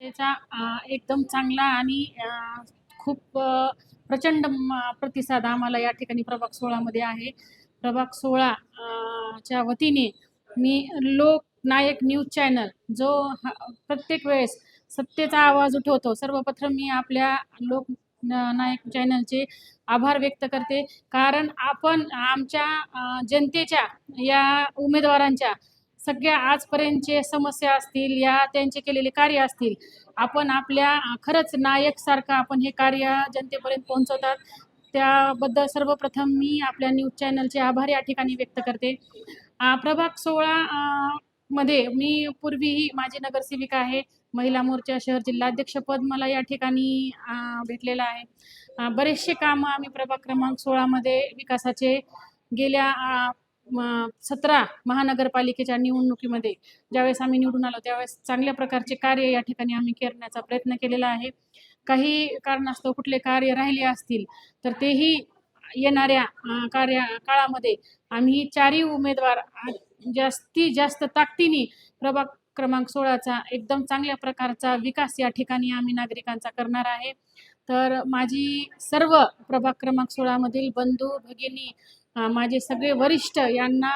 त्याचा एकदम चांगला आणि खूप प्रचंड प्रतिसाद आम्हाला या ठिकाणी प्रभाग 16 मध्ये आहे. प्रभाग 16 च्या वतीने मी लोकनायक न्यूज चॅनल जो प्रत्येक वेळेस सत्तेचा आवाज उठवतो, सर्वप्रथम मी आपल्या लोकनायक चॅनलचे आभार व्यक्त करते. कारण आपण आमच्या जनतेच्या या उमेदवारांच्या सगळ्या आजपर्यंतचे समस्या असतील या त्यांचे केलेले कार्य असतील, आपण आपल्या खरंच नायक सारखं आपण हे कार्य जनतेपर्यंत पोहोचवतात. त्याबद्दल सर्वप्रथम मी आपल्या न्यूज चॅनलचे आभार या ठिकाणी व्यक्त करते. प्रभाग 16 मध्ये मी पूर्वीही माझी नगरसेविका आहे. महिला मोर्चा शहर जिल्हाध्यक्षपद मला या ठिकाणी भेटलेलं आहे. बरेचसे कामं आम्ही प्रभाग क्रमांक 16 मध्ये विकासाचे गेल्या 17 महानगरपालिकेच्या निवडणुकीमध्ये ज्यावेळेस आम्ही निवडून आलो त्यावेळेस चांगल्या प्रकारचे कार्य या ठिकाणी आम्ही करण्याचा प्रयत्न केलेला आहे. काही कारणास्तव कुठले कार्य राहिले असतील तर तेही येणाऱ्या काळामध्ये आम्ही चारही उमेदवार जास्तीत जास्त ताकदीने प्रभाग क्रमांक 16चा एकदम चांगल्या प्रकारचा विकास या ठिकाणी आम्ही नागरिकांचा करणार आहे. तर माझी सर्व प्रभाग क्रमांक 16 मधील बंधू भगिनी, माझे सगळे वरिष्ठ यांना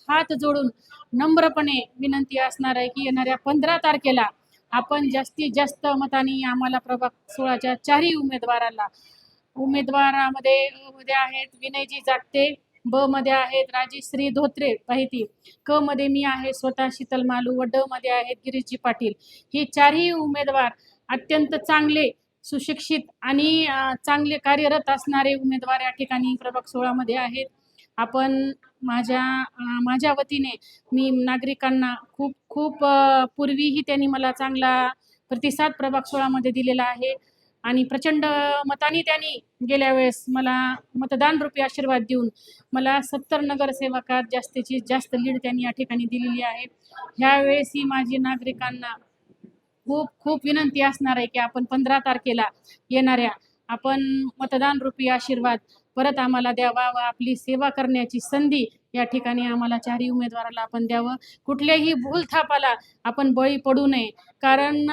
हात जोडून नम्रपणे विनंती असणार आहे की येणाऱ्या 15 तारखेला आपण जास्तीत जास्त मतांनी आम्हाला प्रभाग 16च्या चारही उमेदवारामध्ये आहेत विनयजी जागते, ब मध्ये आहेत राजेश्री धोत्रे पाहिती, क मध्ये मी आहे स्वतः शीतल मालू व ड मध्ये आहेत गिरीशजी पाटील. हे चारही उमेदवार अत्यंत चांगले, सुशिक्षित आणि चांगले कार्यरत असणारे उमेदवार या ठिकाणी प्रभाग 16 मध्ये आहेत. आपण माझ्या वतीने मी नागरिकांना खूप पूर्वीही त्यांनी मला चांगला प्रतिसाद प्रभाग 16 मध्ये दिलेला आहे आणि प्रचंड मतांनी त्यांनी गेल्या वेळेस मला मतदान रूपी आशीर्वाद देऊन मला 70 नगरसेवकात जास्तीत जास्त लीड त्यांनी या ठिकाणी दिलेली आहे. ह्यावेळेसही माझी नागरिकांना खूप विनंती असणार आहे की आपण 15 तारखेला येणाऱ्या आपण मतदान रूपी आशीर्वाद परत आम्हाला द्यावा व आपली सेवा करण्याची संधी या ठिकाणी आम्हाला चारही उमेदवाराला आपण द्यावं. कुठल्याही भूलथापाला आपण बळी पडू नये. कारण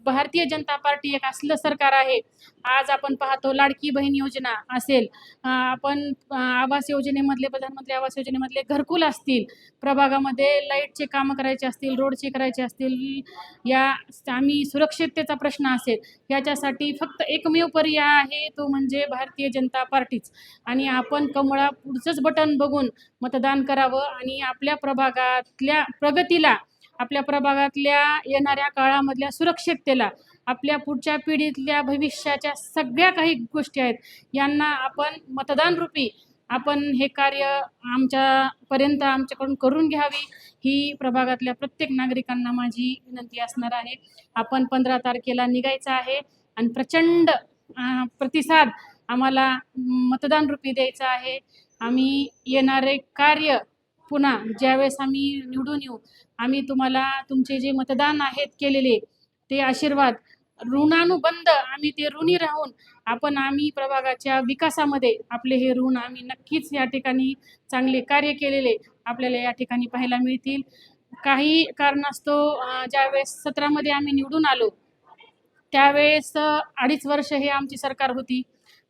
भारतीय जनता पार्टी एक असलं सरकार आहे. आज आपण पाहतो लाडकी बहीण योजना असेल, आपण आवास योजनेमधले प्रधानमंत्री आवास योजनेमधले घरकुल असतील, प्रभागामध्ये लाईटचे कामं करायचे असतील, रोडचे करायचे असतील, या आम्ही सुरक्षिततेचा प्रश्न असेल, याच्यासाठी फक्त एकमेव पर्याय आहे तो म्हणजे भारतीय जनता पार्टीच. आणि आपण कमळा पुढचंच बटन बघून मतदान करावं आणि आपल्या प्रभागातल्या प्रगतीला, आपल्या प्रभागातल्या येणाऱ्या काळामधल्या सुरक्षिततेला, आपल्या पुढच्या पिढीतल्या भविष्याच्या सगळ्या काही गोष्टी आहेत यांना आपण मतदान रूपी आपण हे कार्य आमच्याकडून करून घ्यावी ही प्रभागातल्या प्रत्येक नागरिकांना माझी विनंती असणार आहे. आपण 15 तारखेला निघायचं आहे आणि प्रचंड प्रतिसाद आम्हाला मतदान रूपी द्यायचा आहे. आम्ही येणारे कार्य पुन्हा ज्यावेळेस आम्ही निवडून येऊ, आम्ही तुम्हाला तुमचे जे मतदान आहेत केलेले ते आशीर्वाद ऋणानुबंध आम्ही ते ऋणी राहून आम्ही प्रभागाच्या विकासामध्ये आपले हे ऋण आम्ही नक्कीच या ठिकाणी चांगले कार्य केलेले आपल्याला या ठिकाणी पाहायला मिळतील. काही कारणास्तव ज्यावेळेस 17 मध्ये आम्ही निवडून आलो त्यावेळेस 2.5 वर्ष हे आमची सरकार होती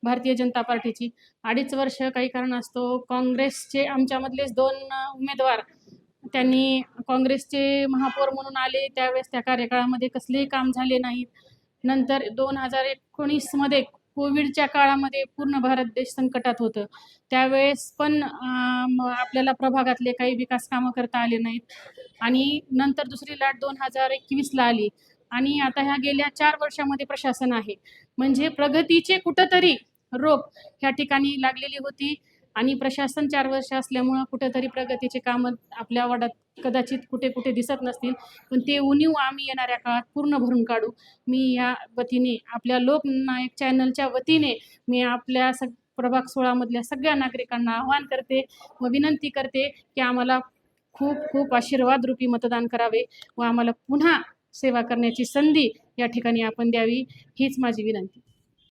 भारतीय जनता पार्टीची. 2.5 वर्ष काही कारणास्तव काँग्रेसचे आमच्यामधलेच 2 उमेदवार त्यांनी काँग्रेसचे महापौर म्हणून आले. त्यावेळेस त्या कार्यकाळामध्ये कसलेही काम झाले नाहीत. नंतर 2019 मध्ये कोविडच्या काळामध्ये पूर्ण भारत देश संकटात होतं, त्यावेळेस पण आपल्याला प्रभागातले काही विकास कामं करता आले नाहीत. आणि नंतर दुसरी लाट 2021ला आली आणि आता ह्या गेल्या 4 वर्षामध्ये प्रशासन आहे. म्हणजे प्रगतीचे कुठंतरी रोप ह्या ठिकाणी लागलेली होती आणि प्रशासन 4 वर्ष असल्यामुळं कुठेतरी प्रगतीचे कामं आपल्या वाड्यात कदाचित कुठे दिसत नसतील, पण ते उणीव आम्ही येणाऱ्या काळात पूर्ण भरून काढू. मी या वतीने आपल्या लोकनायक चॅनलच्या वतीने मी आपल्या प्रभाग 16 मधल्या सगळ्या नागरिकांना आवाहन करते व विनंती करते की आम्हाला खूप आशीर्वाद रूपी मतदान करावे व आम्हाला पुन्हा सेवा करण्याची संधी या ठिकाणी आपण द्यावी, हीच माझी विनंती.